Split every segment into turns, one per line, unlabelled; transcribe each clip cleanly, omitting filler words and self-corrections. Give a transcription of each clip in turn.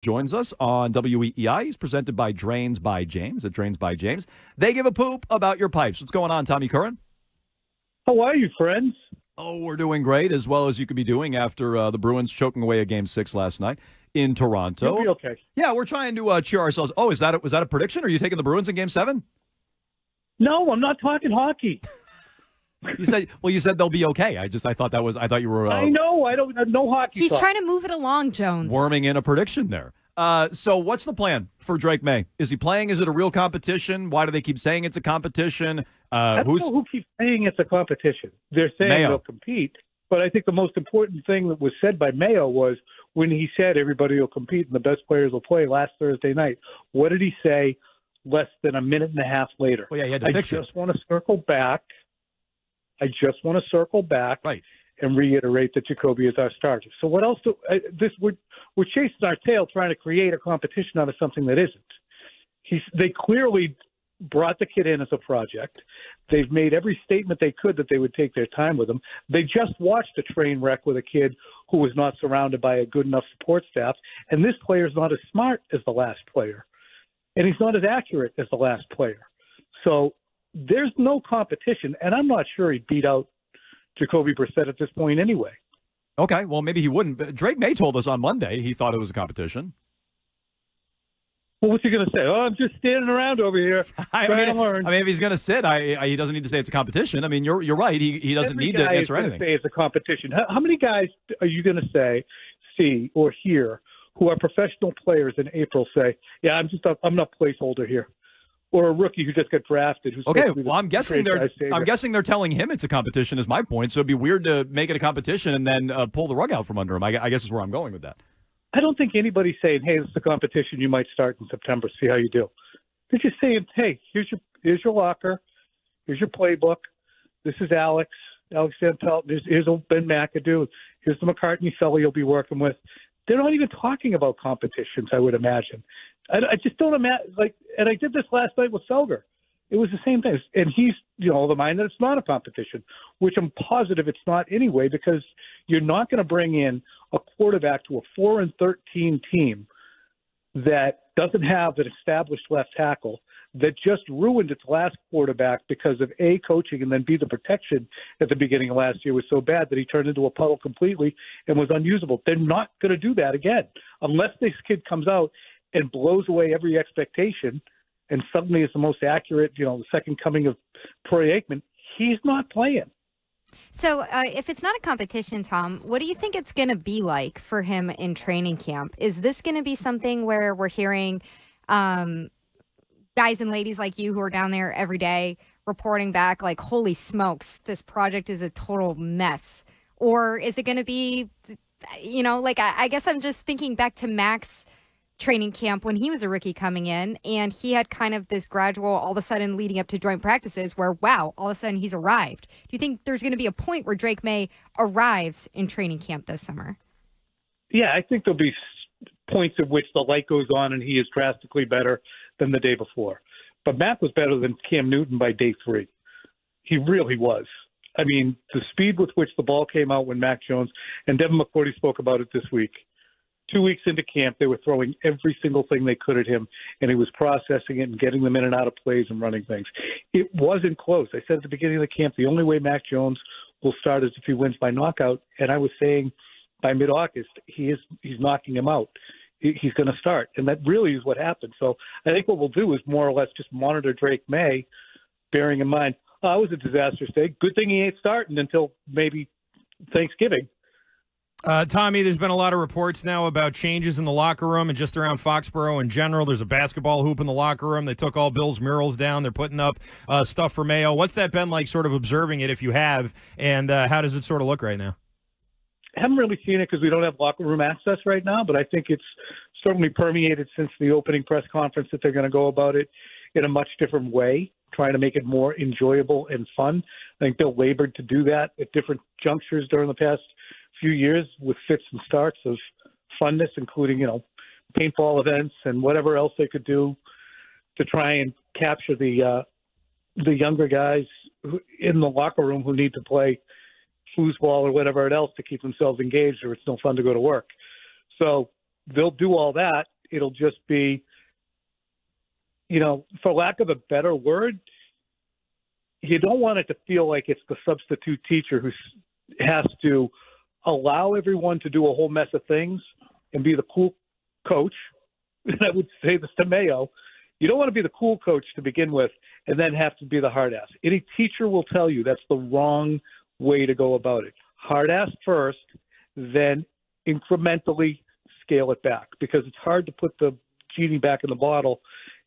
joins us on WEEI. He's presented by Drains by James at Drains by James. They give a poop about your pipes. What's going on, Tommy Curran?
How are you, friends?
Oh, we're doing great, as well as you could be doing after the Bruins choking away a Game 6 last night in Toronto.
You'll be okay.
Yeah, we're trying to cheer ourselves. Oh, was that a prediction? Are you taking the Bruins in Game 7?
No, I'm not talking hockey.
You said they'll be okay. I thought you were.
I know. I don't know hockey.
He's trying to move it along, Jones.
Worming in a prediction there. So what's the plan for Drake Maye? Is he playing? Is it a real competition? Why do they keep saying it's a competition?
I don't know who keeps saying it's a competition. They're saying
Mayo.
they'll compete. But I think the most important thing that was said by Mayo was when he said everybody will compete and the best players will play last Thursday night. What did he say less than a minute and a half later?
Well, yeah, he had to fix it.
I just want to circle back. Right. And reiterate that Jacoby is our starter. So what else we're chasing our tail trying to create a competition out of something that isn't. They clearly brought the kid in as a project. They've made every statement they could that they would take their time with him. They just watched a train wreck with a kid who was not surrounded by a good enough support staff, and this player is not as smart as the last player, and he's not as accurate as the last player. So there's no competition, and I'm not sure he'd beat out Jacoby Brissett at this point anyway.
Okay, well, maybe he wouldn't. But Drake Maye told us on Monday he thought it was a competition.
Well, what's he going to say? Oh, I'm just standing around over here trying to learn.
I mean, if he's going to sit, he doesn't need to say it's a competition. I mean, you're right. He doesn't need to answer anything.
Say it's a competition. How many guys are you going to see or hear who are professional players in April say, "Yeah, I'm not placeholder here," or a rookie who just got drafted?
Okay, well, I'm guessing they're telling him it's a competition. Is my point. So it'd be weird to make it a competition and then pull the rug out from under him. I guess is where I'm going with that.
I don't think anybody's saying, "Hey, this is a competition. You might start in September. See how you do." They're just saying, "Hey, here's your locker. Here's your playbook. This is Alex Van Pelt. Here's Ben McAdoo. Here's the McCartney fellow you'll be working with." They're not even talking about competitions, I would imagine. I just don't imagine. And I did this last night with Felger. It was the same thing. And he's, the mind that it's not a competition, which I'm positive it's not anyway, because you're not going to bring in a quarterback to a 4-13 team that doesn't have an established left tackle, that just ruined its last quarterback because of A, coaching, and then B, the protection at the beginning of last year was so bad that he turned into a puddle completely and was unusable. They're not going to do that again unless this kid comes out and blows away every expectation and suddenly is the most accurate, the second coming of Troy Aikman. He's not playing.
So if it's not a competition, Tom, what do you think it's going to be like for him in training camp? Is this going to be something where we're hearing guys and ladies like you who are down there every day reporting back like, holy smokes, this project is a total mess? Or is it going to be, I guess I'm just thinking back to Max training camp when he was a rookie coming in, and he had kind of this gradual, all of a sudden leading up to joint practices where, wow, all of a sudden he's arrived. Do you think there's going to be a point where Drake Maye arrives in training camp this summer?
Yeah, I think there'll be points at which the light goes on and he is drastically better than the day before. But Matt was better than Cam Newton by day 3. He really was. I mean, the speed with which the ball came out when Mac Jones, and Devin McCourty spoke about it this week, 2 weeks into camp, they were throwing every single thing they could at him, and he was processing it and getting them in and out of plays and running things. It wasn't close. I said at the beginning of the camp, the only way Mac Jones will start is if he wins by knockout, and I was saying by mid-August, he's knocking him out. He's going to start, and that really is what happened. So I think what we'll do is more or less just monitor Drake Maye, bearing in mind, it was a disastrous day. Good thing he ain't starting until maybe Thanksgiving.
Tommy, there's been a lot of reports now about changes in the locker room and just around Foxborough in general. There's a basketball hoop in the locker room. They took all Bill's murals down. They're putting up stuff for Mayo. What's that been like, sort of observing it, if you have, and how does it sort of look right now?
I haven't really seen it because we don't have locker room access right now, but I think it's certainly permeated since the opening press conference that they're going to go about it in a much different way, trying to make it more enjoyable and fun. I think Bill labored to do that at different junctures during the past few years with fits and starts of funness, including, paintball events and whatever else they could do to try and capture the younger guys in the locker room who need to play foosball or whatever else to keep themselves engaged, or it's no fun to go to work. So they'll do all that. It'll just be, for lack of a better word, you don't want it to feel like it's the substitute teacher who has to allow everyone to do a whole mess of things and be the cool coach. And I would say this to Mayo. You don't want to be the cool coach to begin with and then have to be the hard ass. Any teacher will tell you that's the wrong way to go about it. Hard ass first, then incrementally scale it back, because it's hard to put the genie back in the bottle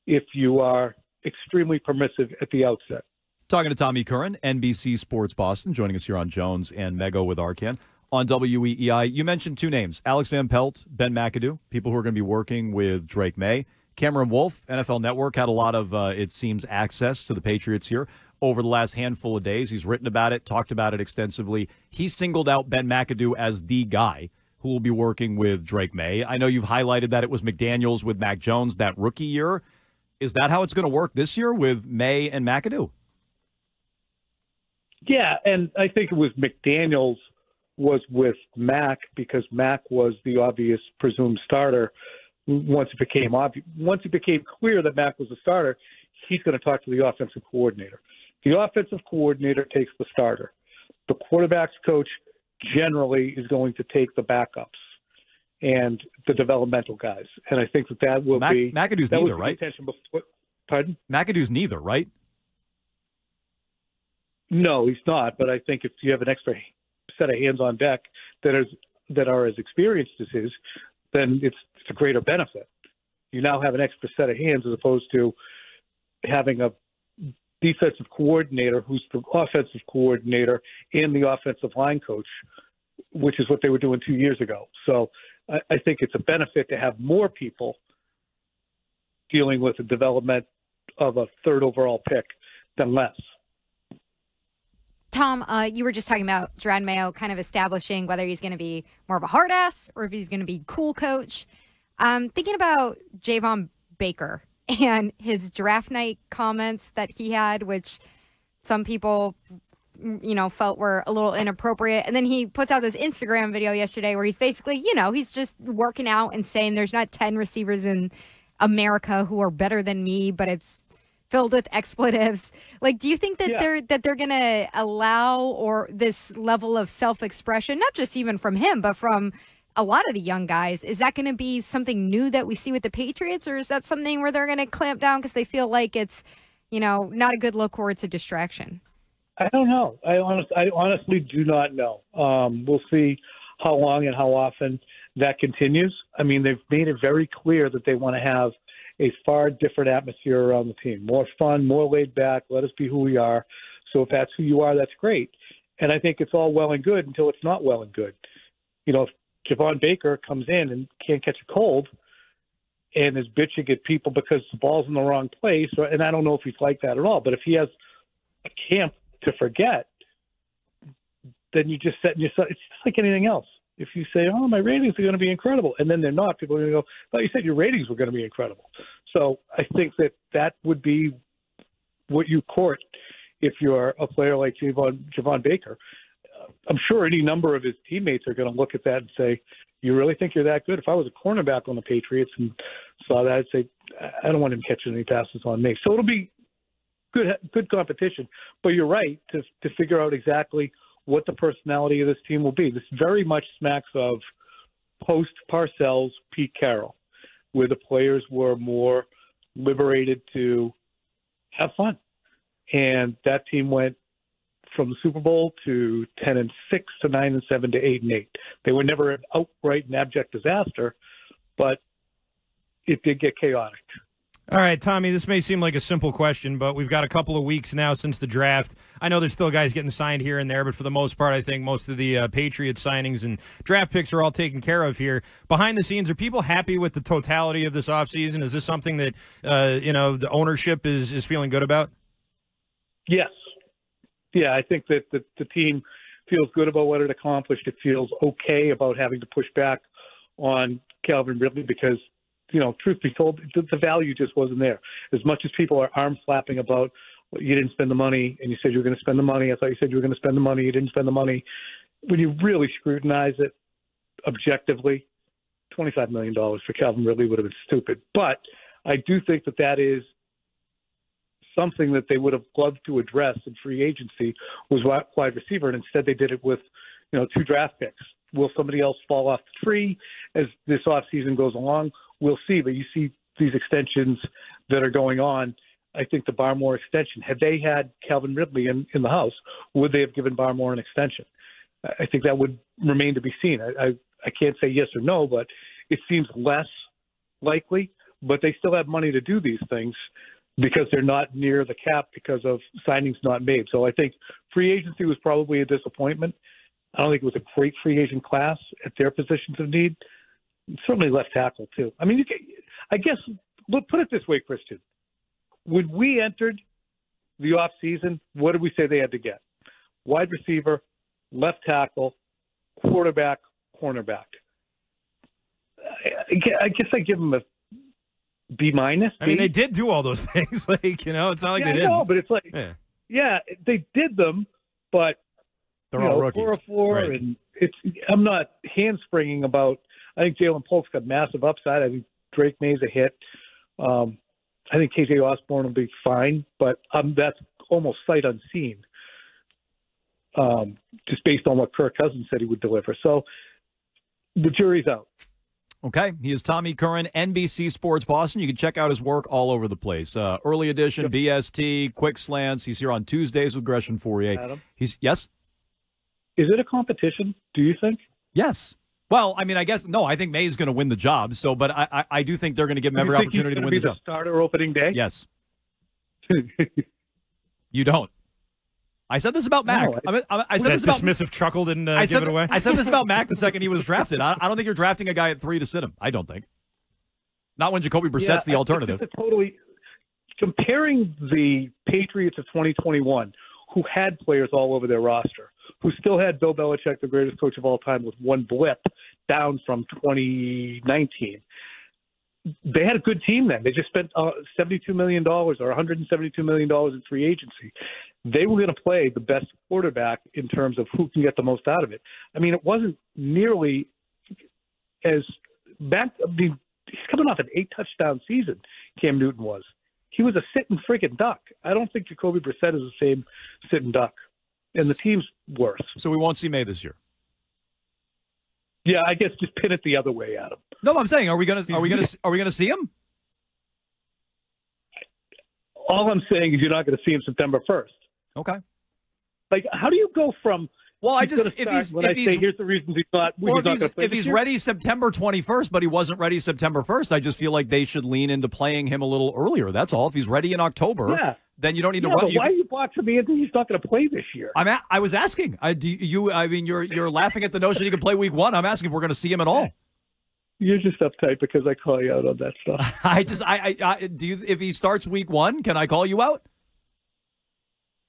if you are extremely permissive at the outset.
Talking to Tommy Curran, NBC Sports Boston, joining us here on Jones and Mego with Arcan on WEEI. You mentioned two names, Alex Van Pelt, Ben McAdoo, people who are going to be working with Drake Maye. Cameron Wolfe, NFL Network, had a lot of, it seems, access to the Patriots here over the last handful of days. He's written about it, talked about it extensively. He singled out Ben McAdoo as the guy who will be working with Drake Maye. I know you've highlighted that it was McDaniels with Mac Jones that rookie year. Is that how it's going to work this year with Maye and McAdoo?
Yeah, and I think it was McDaniels was with Mac because Mac was the obvious presumed starter. Once it became clear that Mac was the starter, he's going to talk to the offensive coordinator. The offensive coordinator takes the starter. The quarterback's coach generally is going to take the backups and the developmental guys. And I think that will be
McAdoo's neither, right?
Pardon?
McAdoo's neither, right?
No, he's not. But I think if you have an extra set of hands on deck that are as experienced as his, then it's a greater benefit. You now have an extra set of hands as opposed to having a defensive coordinator who's the offensive coordinator and the offensive line coach, which is what they were doing 2 years ago. So I think it's a benefit to have more people dealing with the development of a third overall pick than less.
Tom, you were just talking about Jerod Mayo kind of establishing whether he's going to be more of a hard ass or if he's going to be cool coach. Thinking about Javon Baker and his draft night comments that he had, which some people, felt were a little inappropriate. And then he puts out this Instagram video yesterday where he's basically, he's just working out and saying there's not 10 receivers in America who are better than me, but it's filled with expletives. Like, do you think that they're going to allow or this level of self-expression, not just even from him, but from a lot of the young guys? Is that going to be something new that we see with the Patriots, or is that something where they're going to clamp down because they feel like it's, not a good look or it's a distraction?
I don't know. I honestly do not know. We'll see how long and how often that continues. I mean, they've made it very clear that they want to have a far different atmosphere around the team. More fun, more laid back, let us be who we are. So if that's who you are, that's great. And I think it's all well and good until it's not well and good. If Javon Baker comes in and can't catch a cold and is bitching at people because the ball's in the wrong place, and I don't know if he's like that at all, but if he has a camp to forget, then you just set yourself. It's just like anything else. If you say, "Oh, my ratings are going to be incredible," and then they're not, people are going to go, "Well, you said your ratings were going to be incredible." So I think that would be what you court if you're a player like Javon Baker. I'm sure any number of his teammates are going to look at that and say, "You really think you're that good?" If I was a cornerback on the Patriots and saw that, I'd say, "I don't want him catching any passes on me." So it'll be good competition. But you're right to figure out exactly what the personality of this team will be. This very much smacks of post-Parcells, Pete Carroll, where the players were more liberated to have fun. And that team went from the Super Bowl to 10-6 to 9-7 to 8-8. They were never an outright and abject disaster, but it did get chaotic.
All right, Tommy, this may seem like a simple question, but we've got a couple of weeks now since the draft. I know there's still guys getting signed here and there, but for the most part, I think most of the Patriots signings and draft picks are all taken care of here. Behind the scenes, are people happy with the totality of this offseason? Is this something that, the ownership is feeling good about?
Yes. Yeah, I think that the team feels good about what it accomplished. It feels okay about having to push back on Calvin Ridley because, truth be told, the value just wasn't there. As much as people are arm flapping about, well, you didn't spend the money and you said you were going to spend the money. I thought you said you were going to spend the money. You didn't spend the money. When you really scrutinize it objectively, $25 million for Calvin Ridley would have been stupid. But I do think that is something that they would have loved to address in free agency was wide receiver, and instead they did it with, 2 draft picks. Will somebody else fall off the tree as this offseason goes along? We'll see. But you see these extensions that are going on. I think the Barmore extension, had they had Calvin Ridley in the house, would they have given Barmore an extension? I think that would remain to be seen. I can't say yes or no, but it seems less likely. But they still have money to do these things because they're not near the cap because of signings not made. So I think free agency was probably a disappointment. I don't think it was a great free agent class at their positions of need. Certainly left tackle, too. I mean, I guess, put it this way, Christian. When we entered the offseason, what did we say they had to get? Wide receiver, left tackle, quarterback, cornerback. I guess I give them a B-.
I mean, they did do all those things. It's not like they didn't.
No, but it's like, yeah, they did them, but
they're all rookies.
4-4,
right.
And I'm not handspringing about. I think Jalen Polk's got massive upside. I think Drake Maye's a hit. I think KJ Osborne will be fine, but that's almost sight unseen, just based on what Kirk Cousins said he would deliver. So the jury's out.
Okay, he is Tommy Curran, NBC Sports Boston. You can check out his work all over the place. Early edition, BST, quick slants. He's here on Tuesdays with Gresham Fourier.
Adam?
Yes?
Is it a competition, do you think?
Yes. Well, I mean, I guess, no, I think Maye's going to win the job. So, but I do think they're going to give him every opportunity to win the job.
Starter opening day?
Yes. You don't. I said this about Mac.
No,
I said this about
dismissive chuckle didn't give it away.
I said this about Mac the second he was drafted. I don't think you're drafting a guy at 3 to sit him. I don't think. Not when Jacoby Brissett's the alternative.
Totally comparing the Patriots of 2021, who had players all over their roster, who still had Bill Belichick, the greatest coach of all time, with one blip down from 2019. They had a good team then. They just spent $72 million or $172 million in free agency. They were going to play the best quarterback in terms of who can get the most out of it. I mean, it wasn't nearly as bad. I mean, he's coming off an 8-touchdown season, Cam Newton was. He was a sitting friggin' duck. I don't think Jacoby Brissett is the same sitting duck. And the team's worse.
So we won't see Maye this year.
Yeah, I guess just pin it the other way, Adam.
No, I'm saying, are we gonna see him?
All I'm saying is you're not going to see him September 1st.
Okay.
Like, how do you go from?
Well, here's the
reasons he's not.
If he's ready September 21st, but he wasn't ready September 1st, I just feel like they should lean into playing him a little earlier. That's all. If he's ready in October, then you don't need to run.
But why are you boxing me into he's not going to play this year?
I was asking. I mean, you're laughing at the notion he can play week 1. I'm asking if we're going to see him at all.
You're just uptight because I call you out on that stuff.
If he starts week 1, can I call you out?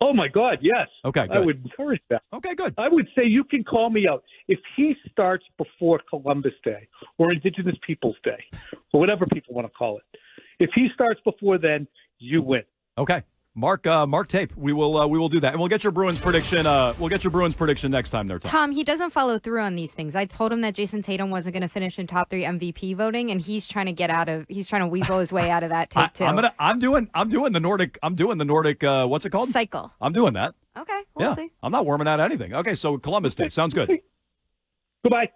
Oh, my God, yes.
Okay, good.
I would encourage that.
Okay, good.
I would say you can call me out. If he starts before Columbus Day or Indigenous Peoples Day or whatever people want to call it, if he starts before then, you win.
Okay. Mark tape. We will do that, and we'll get your Bruins prediction. Next time there, Tom.
Tom, he doesn't follow through on these things. I told him that Jason Tatum wasn't going to finish in top 3 MVP voting, and he's trying to He's trying to weasel his way out of that tape too.
I'm doing the Nordic. What's it called?
Cycle.
I'm doing that.
Okay, we'll see.
I'm not worming out anything. Okay, so Columbus Day sounds good.
Goodbye.